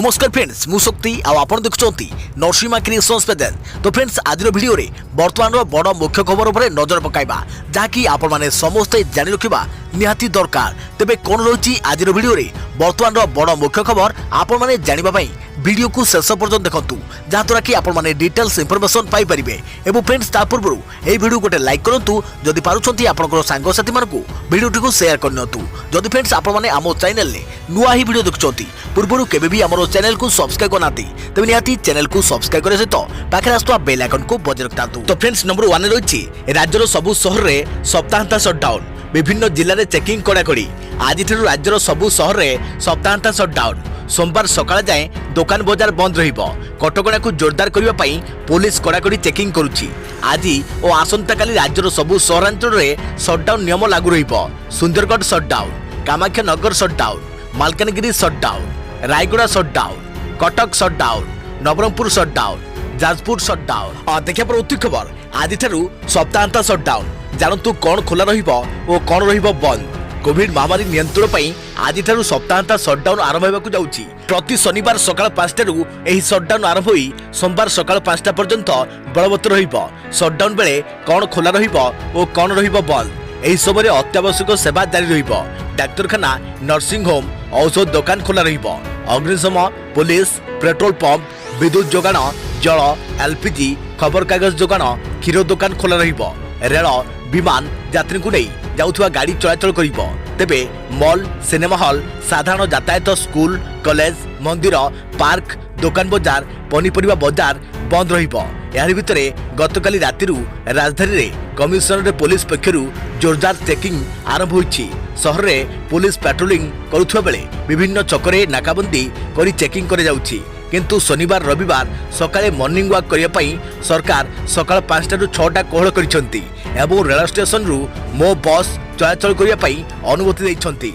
नमस्कार फ्रेंड्स मु शक्ति आपण देखुंती नरसिंहा क्रिएशंस पेजेल। तो फ्रेंड्स आज वीडियो रे वर्तमान बड़ मुख्य खबर उपर नजर पकाइबा जहाँकि आपण माने समस्ते जानि रखिबा निहाती दरकार। तेबे कोन रही आज वीडियो रे वर्तमान बड़ मुख्य खबर आपण माने जानिबा पई वीडियो को शेष पर्यंत देखंतु जहाँद्वारा कि आपण माने डिटेल्स इंफॉर्मेशन पाई परिबे। एवं फ्रेंड्स ता पूर्व ए वीडियो गोटे लाइक करंतु जदि पारुछंती आपनकर सांग साथी मानकु वीडियो को शेयर करनतु। जदि फ्रेंड्स आपण माने आमो चैनल ले नुआ ही वीडियो देखुछंती पूर्व केबे भी हमरो चैनल को सब्सक्राइब करनाती तबे निहाती चैनल को सब्सक्राइब करे सहित पाखे आस्तुवा बेल आइकन को बजाय रखतांतु। तो फ्रेंड्स नंबर 1 रही राज्यर सबु शहर रे सप्ताहांत शटडाउन विभिन्न जिले में चेकिंग कड़ाकड़ी। आज राज्यर सबु शहर रे सप्ताहांत शटडाउन सोमवार सकाळ जाए दुकान बजार बंद रहिबो। कटकणा को जोरदार करबा पई पुलिस कड़ाकड़ी चेकिंग करुछि। आज और आसंता काली राज्यर सबु सहरांचल रे शटडाउन नियम लागू रहिबो। Sundargarh shutdown, Kamakhyanagar shutdown, Malkangiri shutdown, Rayagada shutdown, Cuttack shutdown, Nabarangpur shutdown, Jajpur shutdown. देखिया पर उठी खबर आज सप्ताहांत शटडाउन जानतु कौन खोला रहिबो और कौन रहिबो बंद। कोविड महामारी नियंत्रण पई आज सप्ताहांत शटडाउन आरंभ होगा जाउछि। प्रति शनिवार सकाळ 5टारू एही शटडाउन आरंभ होई सोमवार सकाळ 5टा पर्यंत बलवत्तर रहिबो। शटडाउन बेले कौन खोला रहिबो और कौन रहिबो बंद। एही समय अत्यावश्यक सेवा जारी रहिबो। डाक्तरखाना, नर्सिंग होम, औषध दुकान खोला रहिबो। अग्निशम, पुलिस, पेट्रोल पंप, विद्युत जोगाण, जल, एलपीजी, खबर कागज जोगाण, क्षीर दुकान खोला रहिबो। रेल, विमान यात्री को नहीं जाउथुवा गाड़ी चलाचल करिबो। तेबे मॉल, सिनेमा हॉल, साधारण यातायात, स्कूल, कॉलेज, मंदिर, पार्क, दुकान बजार, पनीपरिबा बजार बंद रहिबो। यार भितरे गतकाली रातिरु राजधानी रे कमिशनरेट पुलिस पक्षरु जोरदार चेकिंग आरंभ होइछि। शहर रे पुलिस पेट्रोलिंग करुथुवा बेले विभिन्न चकरे नाकाबंदी करी चेकिंग करे जाउछि। किंतु शनिवार रविवार सकाळे मॉर्निंग वॉक करिया पई सरकार सकाळ 5टारू 6टा कोहळ करिसंती एवं रेल स्टेशन रु मो बस चलाचल करिया पई अनुमति दैछंती।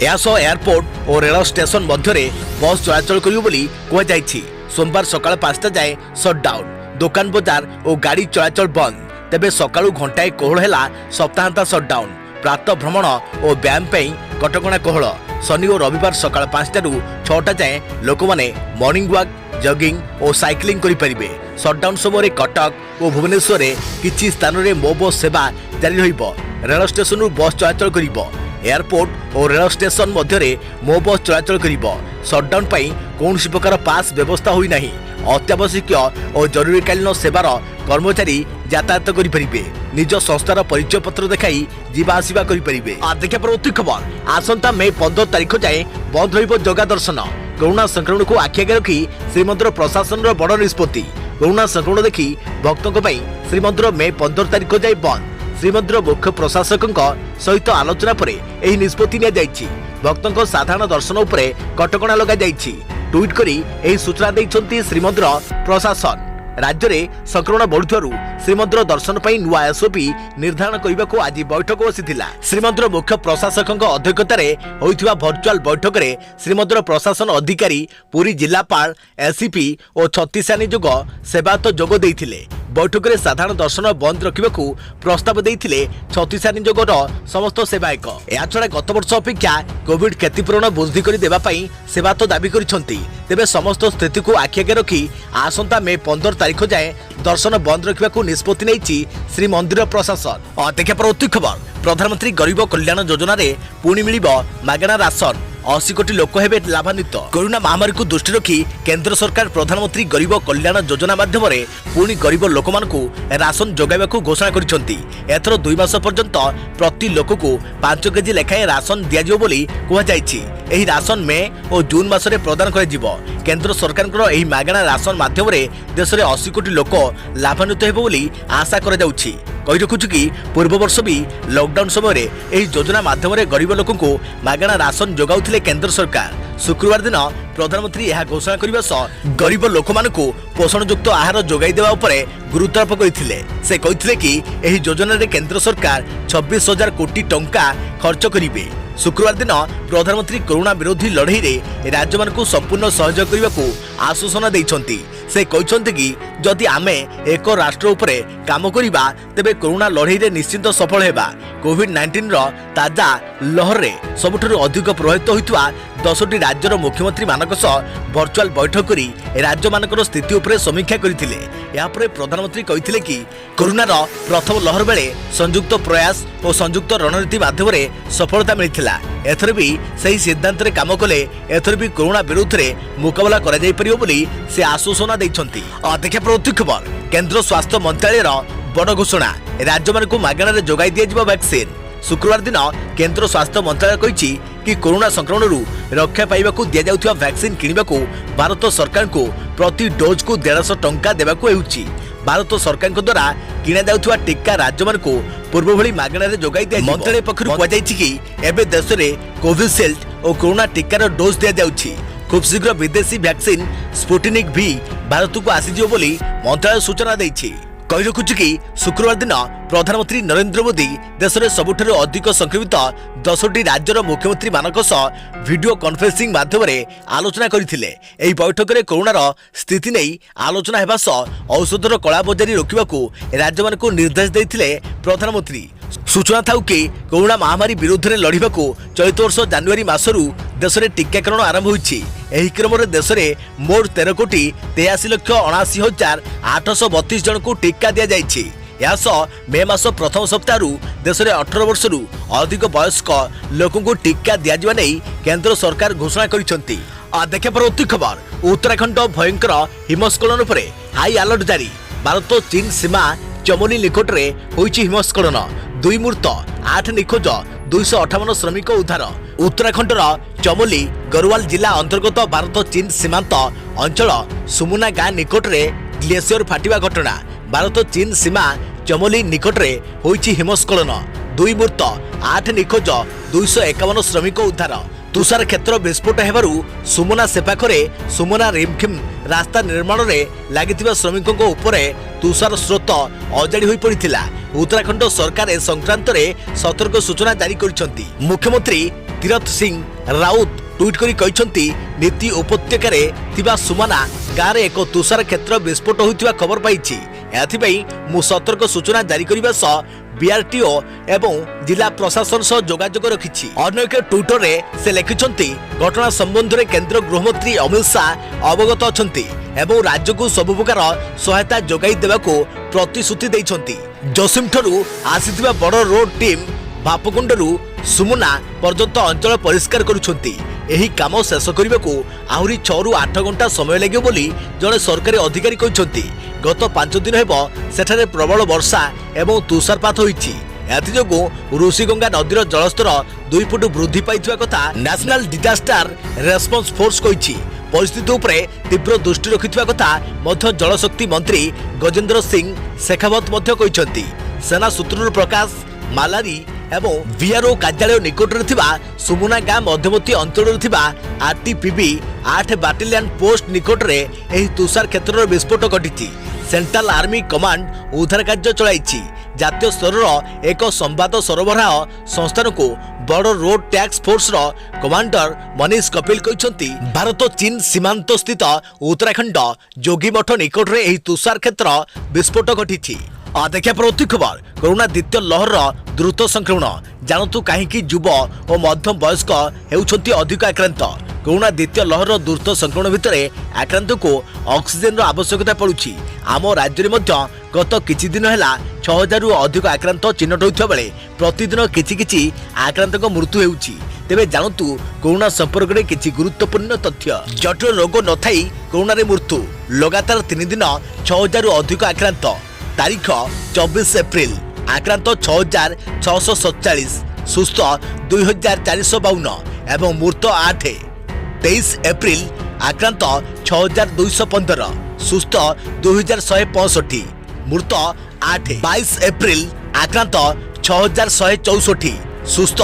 एसो एयरपोर्ट और रेल स्टेशन मध्यरे बस चलाचल करियो बोली कोहा जायछि। सोमवार सकाळ 5टा जाए शटडाउन, दुकान बजार और गाड़ी चलाचल बंद। तेबे सकाळु घंटाए कोहळ हेला सप्ताहांत शटडाउन। प्रातः भ्रमण और व्यायाम पई कटकणा कोहळ। शनि और रविवार सकाळ 5टारू 6टा जाए लोक माने मॉर्निंग वॉक, जॉगिंग और साइक्लिंग करि परिबे। शटडाउन समय कटक और भुवनेश्वर रे किछि स्थान रे मो बस सेवा जारी रहिबो। रेल स्टेशन रु बस चलाचल करिबो। एयरपोर्ट और रेल स्टेशन मध्यरे मो बस चलाचल करिबो। शटडाउन पई कौनसी प्रकार पास व्यवस्था होई नाही। अत्यावश्यक और जरूरीकालीन सेवार कर्मचारी यातायात करि परिबे। निज संस्थार परिचय पत्र देखाई जीवा आसीबा करि परिबे। देखिया पर अति खबर आसंता मई 15 तारिख जाए बंद रहिबो जगा दर्शन। कोरोना संक्रमण को आखि आगे रखी श्रीमंदिर प्रशासन बड़ निष्पत्ति। कोरोना संक्रमण देखि भक्तों श्रीमंदिर मई 15 तारिख जाए बंद। श्रीमंदिर मुख्य प्रशासक सहित आलोचना पर यह निष्पत्ति निया जायछि। भक्तों साधारण दर्शन उपरे कटकणा लगा जायछि। ट्वीट करी यही सूचना दैछंती श्रीमंदिर प्रशासन। राज्य में संक्रमण बढ़ुथिबारु श्रीमंदिर दर्शन पर नुआ एसओपी निर्धारण करने को आज बैठक बसिथिला। श्रीमंदिर मुख्य प्रशासक अध्यक्षतार होइथिबा वर्चुअल बैठक में श्रीमंदिर प्रशासन अधिकारी, पुरी जिलापाल, एसीपी और छत्तीसानियोग सेवायत जोग देइथिले। बैठक में साधारण दर्शन बंद रखा प्रस्ताव देइथिले छत्तीसानियोगर समस्त सेवायक। याछड़ा गत वर्ष अपेक्षा कोविड क्षतिपूरण वृद्धि कर देबा पई सेवायत दाबी करिसंती। तेबे समस्त स्थिति को आखि आगे रखी आसंता मई 15 तारिख जाए दर्शन बंद रखा निष्पत्ति नहीं श्री मंदिर प्रशासन। देखिए पर अति खबर प्रधानमंत्री गरीब कल्याण योजना रे पुणी मिलिबो मागଣା राशन। 80 कोटी लोक हेबे लाभान्वित। कोरोना महामारी को दृष्टि रखी केंद्र सरकार प्रधानमंत्री गरीब कल्याण योजना माध्यम पुणी गरीब लोक मानकु राशन जोगाइबा को घोषणा करिसंती। एथर 2 मास पर्यंत प्रति लोक को 5 केजी लेखाएं राशन दियाजिबो बोली कुहा जायछि। एही राशन मे और जून मासरे प्रदान कराजिबो। केंद्र सरकारଙ୍କର एही मागଣା राशन माध्यम देश में 80 कोटी लोक लाभान्वित हेबो बोली आशा करा जाउछि। कहि रखुछु कि पूर्व वर्ष भी लॉकडाउन समय एही योजना माध्यम गरीब लोक को मागଣା राशन जोगाउथिले केंद्र सरकार। शुक्रवार दिन प्रधानमंत्री यह घोषणा करने सह गरीब लोक मानकु पोषणयुक्त आहार जोगाई देवा उपरे गुरुत्वारोप करथिले। से कहिथिले कि एही योजना रे केंद्र सरकार 26,000 कोटी टंका खर्च करिवे। शुक्रवार दिन प्रधानमंत्री कोरोना विरोधी लड़ई रे राज्य मानकु संपूर्ण सहयोग करने को आश्वासन दैछंती। से कहिसंती कि जदि आमे एक राष्ट्र उपरे काम करिबा तेबे कोरोना लड़ाई रे निश्चित सफल हेबा। कोविड-19 रो ताजा लहर रे सबुठारु अधिक प्रभावित होइतवा 10टी राज्यर मुख्यमंत्री मानक सह वर्चुअल बैठक करी राज्य मानकर स्थिति उपरे समीक्षा करथिले। या परे प्रधानमंत्री कहिथिले कि कोरोना रो प्रथम लहर बेले संयुक्त प्रयास और संयुक्त रणनीति माध्यम रे सफलता मिलिथिला। एथर भी सही सिद्धांत रे काम कले एथर भी कोरोना विरुद्ध रे मुकाबला करा जाई परियो बोली से आश्वासन दैछंती। देखिया प्रति खबर केंद्र स्वास्थ्य मंत्रालय रो बड़ घोषणा राज्य मानकु मागणारे जोगाई दिया जिवो वैक्सीन। शुक्रवार दिन केंद्र स्वास्थ्य मंत्रालय कहिछि कि कोरोना संक्रमण रक्षा पाइबाकू दिया जाउथिबा वैक्सीन किनिबाकू भारत सरकार को प्रति डोज को 150 टंका देबाकू हेउछि। भारत सरकार द्वारा किणा जाउथिबा टीका राज्य मानकू पूर्व भली मागणारे जोगाई दिया। मंत्रालय पक्षरु कुहाଯାଇଛି कि एबे देश रे कोविशील्ड और कोरोना टीकार डोज दिया जाउछि। खूब शीघ्र विदेशी वैक्सीन स्पुटनिक भी भारत को आसीजियो बोली मंत्रालय सूचना दैछि। कहि रखुछि कि शुक्रवार दिन प्रधानमंत्री नरेंद्र मोदी देश में सबुठारु अधिक संक्रमित 10टी राज्यर मुख्यमंत्री मानक सह वीडियो कॉन्फ्रेंसिंग माध्यम आलोचना करथिले। एही बैठक में कोरोनार स्थिति नहीं आलोचना हेबा सह औषधर कलाबजारी रोकबाकू राज्य मानकू निर्देश देथिले प्रधानमंत्री। सूचना थाउ कि कोरोना महामारी विरुद्ध में लड़ाकू चलित वर्ष जानुआरी मासरू देश में टीकाकरण आरंभ होइछि। एही क्रम में देश में मोट 13,83,79,832 जन को टीका दिया जाइछि। या मे मास प्रथम सप्ताह देश में 18 वर्ष अधिक वयस्क लोकों को टीका दिया नहीं केंद्र सरकार घोषणा करिसेंती। देखिए परवर्ती खबर उत्तराखंड भयंकर हिमस्खलन पर हाई अलर्ट जारी। भारत चीन सीमा चमोली निकट में होइछि हिमस्खलन। 2 मृत 8 निखोज 258 श्रमिक उद्धार। उत्तराखंडर चमोली गढ़वाल जिला अंतर्गत भारत चीन सीमांत अंचल सुमुना गाँ निकट में ग्लेशियर फाटिबा घटना। भारत चीन सीमा चमोली निकट में होइछि हिमस्खलन। 2 मृत 8 निखोज 251 श्रमिक उद्धार। तुषार क्षेत्र विस्फोट हेबारु सुमुना से पाखरे सुमुना रिमखिम रास्ता निर्माण रे लागिथिबा श्रमिकों को ऊपर तुषार स्रोत अजाड़ी होई पड़िथिला। उत्तराखंड सरकार ए संक्रांत रे सतर्क सूचना जारी करिसेंती। मुख्यमंत्री तीरथ सिंह राउत ट्वीट करी कहिसेंती नीति उपत्यका रे थिबा सुमना गाँ रे एक तुषार क्षेत्र विस्फोट होइथिबा खबर पाइछि। एथिपई मु सतर्क सूचना जारी करिबा सह बीआरटीओ एवं जिला प्रशासन सह जोगाजोग रखिछि। अन्य एक ट्विटर रे से लिखिछंती घटना संबंध रे केंद्र गृहमंत्री अमित शाह अवगत अछंती एवं राज्य को सब प्रकार सहायता जोगाई देबाको प्रतिश्रुति दैछंती। जसिमठरू आसीथिबा बड़ रोड टीम बापकुंडरू सुमुना पर्यंत अंचल परिष्कार करुछंती। एही काम शेष करबाकू आहुरी 6 ରୁ 8 घंटा समय लागियो बोली जड़े सरकारी अधिकारी कहिसंती। गत 5 दिन हेबो सेठारे प्रबल वर्षा एवं तुषारपात होइछि। एथिजोगु ऋषिगंगा नदीर जलस्तर 2 फुट वृद्धि पाइथिबा कथा नेशनल डिजास्टर रेस्पॉन्स फोर्स कहिछि। परिस्थिति उपरे तीव्र दृष्टि रखिथिबा कथा मध्य जलशक्ति मंत्री गजेंद्र सिंह शेखावत मध्य कहिसंती। सेना सूत्रରୁ प्रकाश मालारी एवं वीआरओ कार्यालय निकट में सुमुना गाँ मध्यवर्ती अंचल आरटीपीबी 8 बाटालियन पोस्ट निकट में तुषार क्षेत्र विस्फोट घटी। सेंट्रल आर्मी कमांड उद्धार कार्य चलाई। जातीय स्तर एक संवाद सरबराह संस्थान को बड़ road tax force commander Manish Kapil कहते भारत चीन सीमांत स्थित उत्तराखंड जोगीमठ निकट में तुषार क्षेत्र विस्फोट घटी। देखिए परवर्ती खबर कोरोना द्वितीय लहर द्रुत संक्रमण जानतु कहीं युव और मध्यम वयस्क होउछंती अधिक आक्रांत। कोरोना द्वितीय लहर द्रुत संक्रमण भितर आक्रांत को ऑक्सीजन आवश्यकता पड़ुछि। आम राज्य में गत किछि दिन है 6000 रु अधिक आक्रांत चिन्हट होइथिबा बेले प्रतिदिन किछि आक्रांत मृत्यु हेउछि। तेबे जानतु कोरोना संपर्क में किछि गुरुत्वपूर्ण तथ्य। जटिल रोग न थाई कोरोना रे मृत्यु लगातार 3 दिन 6000 रु अधिक आक्रांत। तारीख 24 एप्रिल आक्रांत 6647 सुस्थ 2452 एवं मृत 8। 23 एप्रिल आक्रांत 6215 सुस्थ 2165 मृत 8। 22 एप्रिल आक्रांत 6164 सुस्थ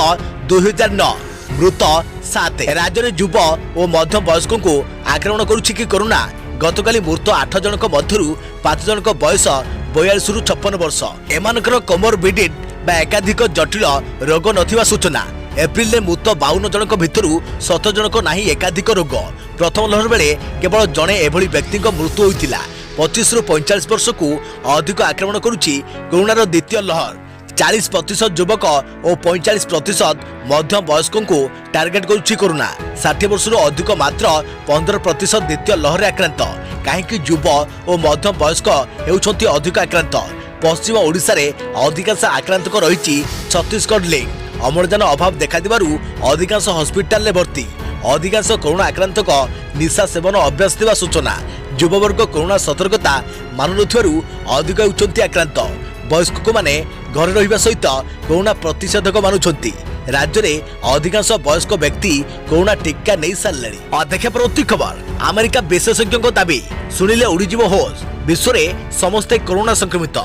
2009 मृत 7। राज्य में युव और मध्यम वयस्कों को आक्रमण करुछि कि कोरोना गतकाली मृत 8 जनक मध्यरु 5 जनक बयस 42 रु 56 वर्ष। एमानकर कोमोरबिडिट बा एकाधिक जटिल रोग नथिबा सूचना। एप्रिल में मृत 52 जनक भितरु 7 जनक नाही एकाधिक रोग। प्रथम लहर बेले केवल जणे एभली व्यक्ति मृत्यु होइतिला। 25 ରୁ 45 वर्ष को अधिक आक्रमण करुच्ची कोरोनार द्वितीय लहर। 40% युवक और 45% मध्य वयस्कों को टार्गेट करुच्ची कोरोना। 60 वर्ष अधिक मात्र 15% द्वितीय लहर आक्रांत। कहीं युव और मध्य वयस्क होती अधिक आक्रांत। पश्चिम ओडिशा रे अधिकांश आक्रांतक रही छत्तीसगढ़ लिंक। अम्लजान अभाव देखा अधिकांश हस्पिटाल में भर्ती। अधिकांश कोरोना आक्रांतक निशा सेवन अभ्यास देवा सूचना। युववर्ग कोरोना सतर्कता मानु अधिक होती आक्रांत। वयस्क माने घर रहिबा सहित कोरोना प्रतिषेधक मानुछंती। राज्य में अधिकांश वयस्क व्यक्ति कोरोना टीका नहीं सारे। देखा परवर्ती खबर। अमेरिका विशेषज्ञों दाबी शुणिले उड़ीजीव होश। विश्व में समस्ते कोरोना संक्रमित।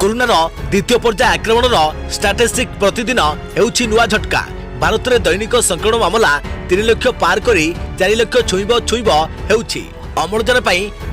कोरोनार द्वितीय पर्याय आक्रमणर स्टाटिस्टिक प्रतिदिन हेउछि नुआ झटका। भारत में दैनिक संक्रमण मामला 3 लाख पार करी 4 लाख छुईब हेउछि। अम्लजान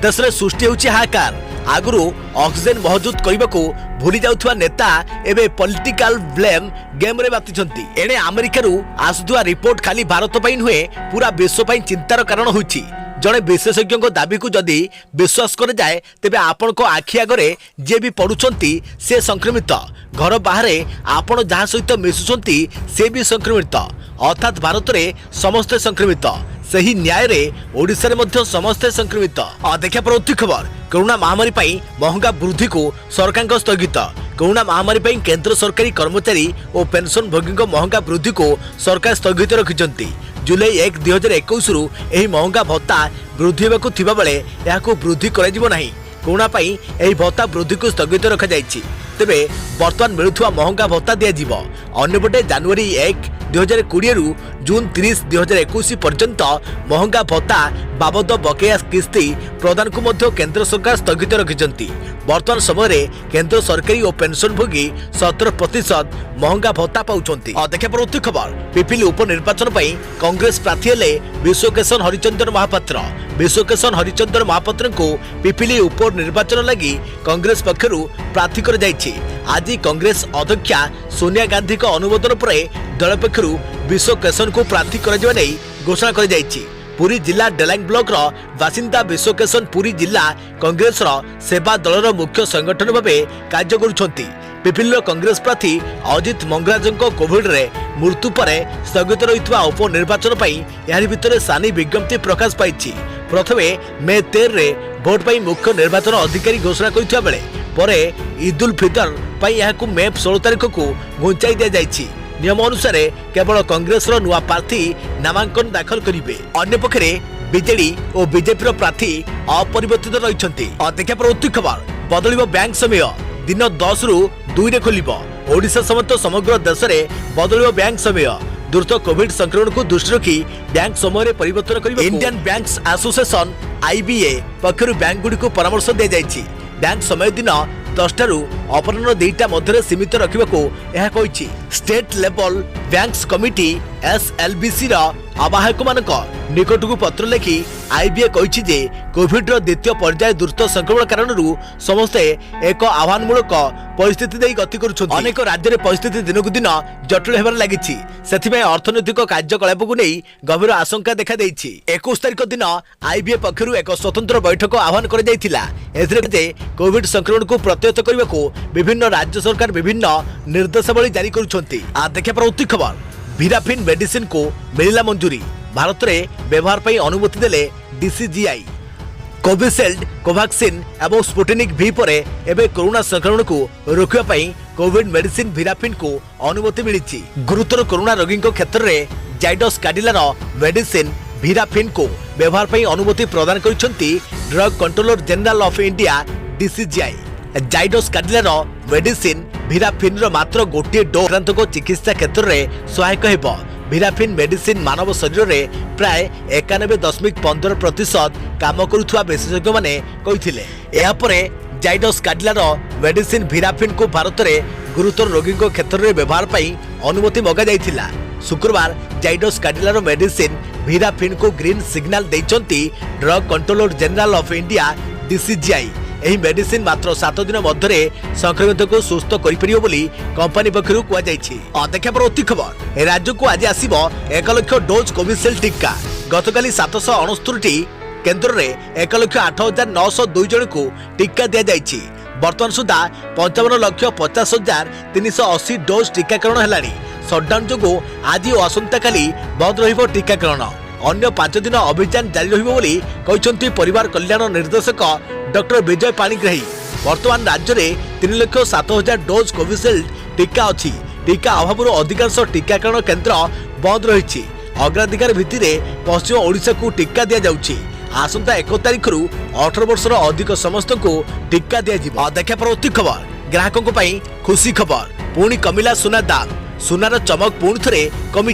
देश में सृष्टि होछि हाहाकार। आगुरु ऑक्सीजन महजूद करने को भूली जाउथुवा नेता एबे पॉलिटिकल ब्लेम गेम रे बातिछंती। एने अमेरिका आसुथुवा रिपोर्ट खाली भारत पई नुहे पूरा विश्व पई चिंतार कारण होछि। जड़े विशेषज्ञ दाबी को जदि विश्वास करे जाए तेबे आपण को आखि आगरे जे भी पड़ुछंती से संक्रमित। घर बाहर आपण जहाँ सहित मिशुछंती से भी संक्रमित। अर्थात भारत में समस्ते संक्रमित। सही न्याय रे ओडिशा रे मध्य समस्ते संक्रमित। देखा परवर्ती खबर। कोरोना महामारी पई महंगा वृद्धि को सरकार स्थगित। कोरोना महामारी पई केंद्र सरकारी कर्मचारी और पेंशन भोगी महंगा वृद्धि को सरकार स्थगित रखिछंती। जुलाई 1, 2021 रु एही महंगा भत्ता वृद्धि हेबाकु थिबा बेले याकु वृद्धि कराजिबो नाही। कोरोना पई एही भत्ता वृद्धि को स्थगित रखा जायछि। तेबे वर्तमान मिलुथुवा महंगा भत्ता दिया जिवो। अन्यपटे जनवरी 1, 2020 रु जून 30, 2021 पर्यंत महंगा भत्ता बाबद बकेया किस्ती प्रदान को मध्य केंद्र सरकार स्थगित रखिछंती। वर्तमान समय रे केंद्र सरकारी और पेंशन भोगी 17% महंगा भत्ता पाउछंती। देखा परवर्ती खबर। पिपिली उपनिर्वाचन पई कांग्रेस प्रार्थी हेले विश्वकेशन हरिचंद्र महापात्र। विश्वकेशन हरिचंद्र महापात्र को पिपिली उपनिर्वाचन लगी कांग्रेस पक्षरु प्रार्थी कर जायछि। आज कांग्रेस अध्यक्षा सोनिया गांधी को अनुमोदन पर दल पक्षरु विश्वकेशन को प्रार्थी कर घोषणा कर जायछि। पुरी जिला डेलांग ब्लॉक रो बासिंदा विश्वकेशन पुरी जिला कांग्रेस रो सेवा दल रो मुख्य संगठन भावे कार्य करुछंती। पिपिली कांग्रेस प्रार्थी अजित मंगराज कोविड रे मृत्यु पर स्थगित रहितवा उपनिर्वाचन पई यारि भितरे सानी विज्ञप्ति प्रकाश पाइछि। प्रथमे मे 13 रे भोट पई मुख्य निर्वाचन अधिकारी घोषणा करिथवा बेले परे ईद उल फितर पई याकु मे 16 तारिख को घुंचाई दिया जाइछि। नियम अनुसार केवल कांग्रेस रो नुआ प्रार्थी नामांकन दाखल करिवे। अन्य पक्षरे बीजेडी और बीजेपी प्रार्थी अपरिवर्तित रहिछंती। देखा परवर्ती खबर। बदलिबो बैंक समय दिन 10 रु 2 रे खोलिबो। ओडिशा समेत समग्र देश में बदलिबो बैंक समय। द्रुत कोविड संक्रमण को दृष्टि रखी बैंक समय परिवर्तन करिबो इंडियन बैंक्स एसोसिएशन IBA पक्षरु बैंक गुडी को परामर्श दे जायछि। बैंक समय दिन 10 टारू अपराह्न 2टा मध्य सीमित रखा यह कही। State level banks committee SLBC आवाहक मानक निकट को पत्र लिखि IBA कही जे कोविड द्वितीय पर्याय द्रुत संक्रमण कारण समस्ते एक आह्वानमूलक परिस्थिति दे गति करुछन्ति। अनेक राज्य में परिस्थिति दिनकु दिन जटिल हेबार लागिछि। सेथिबे अर्थनैतिक कार्यकलाप को नहीं गंभीर आशंका देखा देइछि। 21 तारिख दिन IBA पक्षरु एक स्वतंत्र बैठक आह्वान कर जाइथिला। एथिरे जे कोविड संक्रमण को प्रतिहत करबा को विभिन्न राज्य सरकार विभिन्न निर्देशावली जारी करुछन्ति। देखा परवर्ती खबर। भिराफिन मेडिसिन को मिलिला मंजूरी। भारत में व्यवहार पर अनुमति देले DCGI। कोविशील्ड, कोवैक्सिन एवं स्पुटनिक V पर एबे कोरोना संक्रमण को रोकवा पई कोविड मेडिसिन भिराफिन को अनुमति मिली। गुरुतर कोरोना रोगी क्षेत्र में जाइडस काडिलार मेडिसिन भिराफिन को व्यवहार पर अनुमति प्रदान करिसेंती Drug Controller General of India DCGI। Zydus काडिलार मेडिसिन भिराफिन मात्र गोटे डोज आक्रांत को चिकित्सा क्षेत्र में सहायक हेब। भिराफिन मेडिसिन मानव शरीर में प्राय 91.15% काम करुवा विशेषज्ञ माने कहिथिले। एहापरे जाइडस काडिलार मेडिसिन भिराफिन को भारत में गुरुतर रोगी क्षेत्र में व्यवहार पर अनुमति मगा जाइथिला। शुक्रवार जाइडस काडिलार मेडिसिन भिराफिन को ग्रीन सिग्नल देइचंती Drug Controller General of India DCGI। एही मेडिसिन मात्र 7 दिन मध्य संक्रमित को सुस्थ करिपरियो बोली कंपनी पक्षरु कुआ जायछि। देखा परवर्ती खबर। राज्य को आज आसीबो 1 लाख डोज कोविशील्ड टीका। गतकाली 769टी केन्द्र में 1,08,902 जन को टीका दि जाइए। वर्तमान सुधा 55,50,380 डोज टीकाकरण है। सटडाउन जो आज और आसंता काली बंद रहिबो टीकाकरण। अन्य 5 दिन अभियान जारी रहिबो बोली कहिसंती परिवार कल्याण निर्देशक डॉक्टर विजय पाणिग्राही। वर्तमान राज्य में 3,07,000 डोज कोविशील्ड टीका अच्छी। टीका अभाव अधिकांश टीकाकरण केन्द्र बंद रही। अग्राधिकार भित्ति में पश्चिम ओडिशा को टीका दि जाउछि। आसंता 1 तारिख 18 वर्षर अधिक समस्त को टीका दिया। देखा परवर्ती खबर ग्राहकों खुशी खबर पुणी कमिला सुना दाम। सुनार चमक पुणी थे कमी।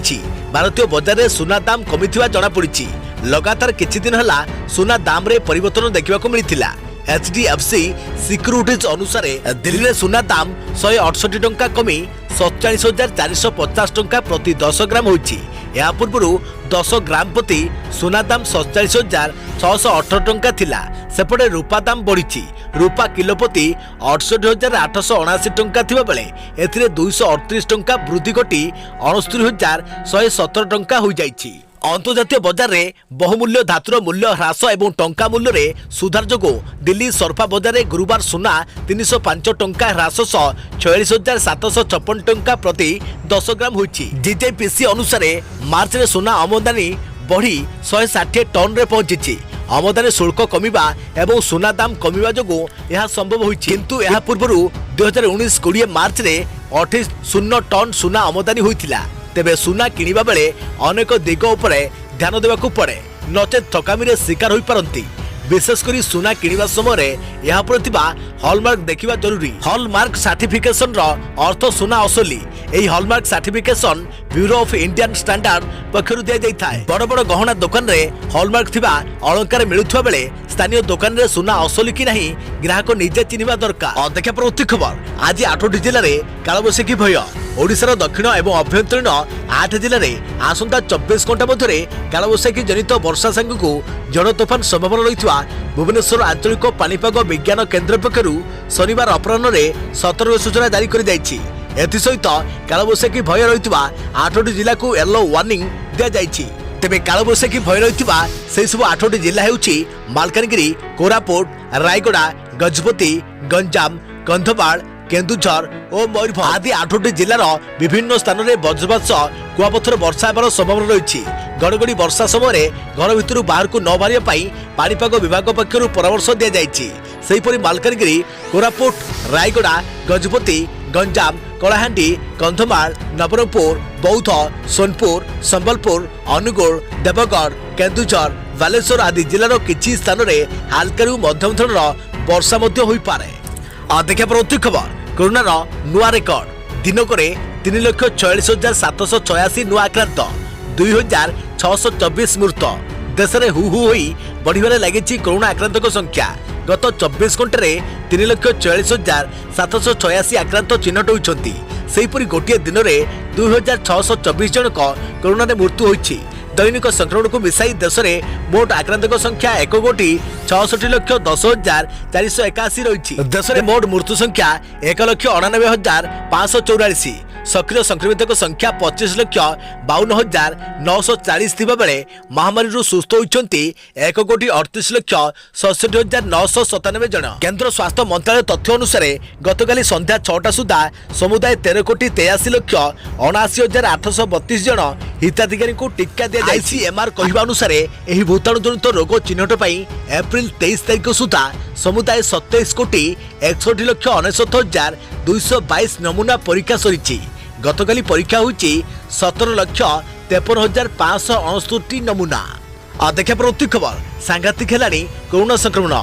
भारतीय बजार में सुना दाम कमी जना पड़ी। लगातार किछि दिन हला सुना दाम रे परिवर्तन देखा मिलता। HDFC सिक्यूरिटीज अनुसार दिल्ली में सुना दाम 168 टंका कमी 47,450 टंका प्रति 10 ग्राम होइछि। या पूर्व 10 ग्राम प्रति सुना दाम 47,618 टंका थिला। सेपटे रूपा दाम बढ़ी। रूपा किलो प्रति 68,879 टंका थिबा बेले एथिरे 238 टंका वृद्धि घटी 69,117 टंका हो जाइछि। अंतर्जातीय बजार में बहुमूल्य धातुर मूल्य ह्रास एवं टंका मूल्य रे सुधार जोगु दिल्ली सर्फा बजार में गुरुवार सुना 305 टंका ह्रास 46,756 टंका प्रति 10 ग्राम होइछि। DJPC अनुसार मार्च रे सुना आमदानी बढ़ी 160 टन रे पहुंची। आमदानी शुल्क कमिबा एवं सुना दाम कमिबा जोगु यह संभव होइछि। किंतु यह पूर्व 2019-20 मार्च रे 28 टन सुना आमदानी होइथिला। तेबे सुना किनिबा बेले अनेक दिग उपरे ध्यान देवाकू पड़े, नचेत ठकामी रे शिकार होई पारंती। विशेषकर सुना किनिबा समय यह पर हॉलमार्क देखिबा जरूरी। हॉलमार्क सर्टिफिकेशन रो अर्थ सुना असली। एही hallmark certification Bureau of Indian Standard पक्षरु दिया जाय थाए। बड़ बड़ गहना दुकान रे हॉलमार्क थिबा अलंकार मिलुथुवा बेले स्थानीय दुकान रे सुना असली कि नहीं ग्राहक निजे चिन्हिबा दरकार। देखा प्रवृत्ति खबर आज 8टी जिले में कालबैशाखी भय। ओडिशार दक्षिण एवं अभ्यंतरीण 8 जिले में आसंता 24 घंटा मध्य कालबैशाखी जनित वर्षा सांगू जड़ तोफान संभावना रही भुवनेश्वर आंचलिक पाणीपाग विज्ञान केन्द्र पक्षरु शनिवार अपराह्न में सतर्क सूचना जारी कर एसहित कालबैशाखी भय रही 8टी जिला को येलो वार्निंग दि जाइए। तेबे कालबैशाखी भय रही सब 8टी जिला होउछि मालकानगिरी, कोरापुट, रायगड़ा, गजपति, गंजाम, कंधमाल, केन्दुझर और मयूरभंज आदि 8टी जिलार विभिन्न स्थान में वज्रपात सह कुआपथर वर्षा होबार संभावना रही। गड़गड़ी वर्षा समय घर भितर बाहर को न बाहर पाणीपाग विभाग पक्षर परामर्श दि जाइए। सेहीपरि मालकानगिरी, कोरापुट, रायगड़ा, गजपति, गंजाम, कलाहांडी, कंधमाल, नवरंगपुर, बौद्ध, सोनपुर, संबलपुर, अनुगुल, देवगढ़, केन्दुझर, बालेश्वर आदि जिलार किछि स्थान में हल्का मध्यम धरणर वर्षा होई पारे। देखा परवर्ती खबर कोरोनार नुआ रेकर्ड दिनक 3,46,786 नुआ आक्रांत 2,624 मृत। देश में हु होई बढ़िबारे लगी कोरोना आक्रांतक संख्या। गत 24 घंटे 3,46,786 आक्रांत चिन्हट होती। सेहीपरि गोटे दिन में 2,624 जनक कोरोना मृत्यु होइछि। दैनिक संक्रमण को मिसाई देश में मोट आक्रांतक संख्या 1,66,10,481 रही। देश में मोट मृत्यु संख्या 1,98,544। सक्रिय संक्रमित संख्या 25,52,940 थिबा बेले महामारी सुस्थ होइछंती 1,38,67,997 जन। केंद्र स्वास्थ्य मंत्रालय तथ्य अनुसार गतकाली संध्या 6टा सुधा समुदाय 13,83,79,832 जन हिताधिकारी को टीका दिया। ICMR कहवा अनुसार एही भूताणु जनित रोग चिन्हट एप्रिल 23 तारिख सुधा समुदाय 27,61,69,222 नमूना परीक्षा सरी। गतकाली परीक्षा होइछि 17,53,569 नमूना। देखा परवर्ती खबर सांघातिक हेलानी कोरोना संक्रमण।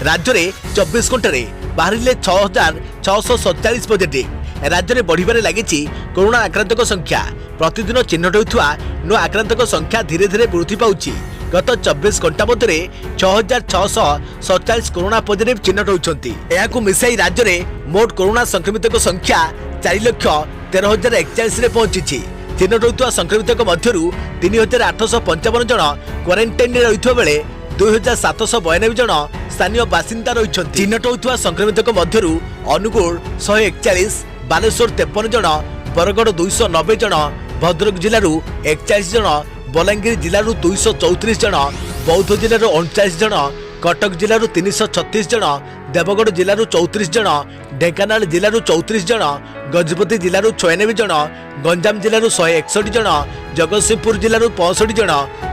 राज्य में 24 घंटे बाहर 6,647 पॉजिटिव। राज्य में बढ़िबारे लगी कोरोना आक्रांतक संख्या। प्रतिदिन चिन्हट होइथुवा नुआ आक्रांतक संख्या धीरे धीरे वृद्धि पाउछि। गत 24 घंटा मध्य 6,647 कोरोना पॉजिटिव चिन्हट होइछंती। एहाकु मिसाई राज्य में मोट कोरोना संक्रमित संख्या 4,13,041 रे पहुंची। चिन्हट होइथुवा संक्रमित मध्य 3,855 जन क्वारंटाइन रे रहिथुवा बेले 2,792 जन स्थानीय बासिंदा रही। चिन्हट होइथुवा संक्रमित मध्य अनुगुल 141, बालेश्वर 53 जन, बरगड़ 290 जन, भद्रक जिलूर 41 जन, बलांगीर जिलूर 234 जन, बौद्ध जिल्लार 39 जन, कटक जिल्लार 336 जन, देवगढ़ जिल्लार 34 जन, ढेंकानाल जिल्लार 34 जन, गजपति जिल्लार 96 जन, गंजाम जिल्लार 161 जन, जगतसिंहपुर जिल्लार 65 जन,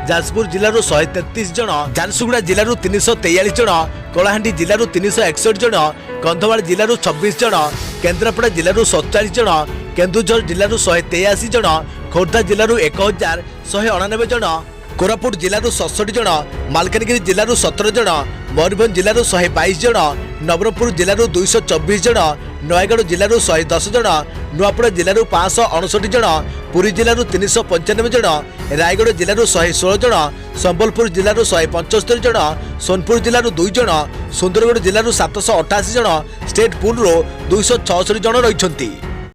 जाजपुर जिल्लार 133 जन, झारसुगुड़ा जिल्लार 343 जन, कलाहांडी जिल्लार 361 जन, कंधमाल जिल्लार 26 जन, केन्द्रापड़ा जिल्लार 47 जन, केन्दुझर जिल्लार 183 जन, खोर्धा जिल्लार 1199 जन, कोरापुट जिल्लार 67 जन, मालकानगिरी जिल्लार 17 जन, मयूरभंज जिल्लार 122 जन, नवरंगपुर जिल्लार 224 जन, नयगढ़ जिल्लार 110 जन, नुआपड़ा जिल्लार 559 जन, पुरी जिल्लार 395 जन, रायगढ़ जिल्लार 116 जन, संबलपुर जिल्लार 175 जन, सोनपुर जिल्लार 2 जन, सुंदरगढ़ जिल्लार 788 जन, स्टेट पूल 266 जन रही।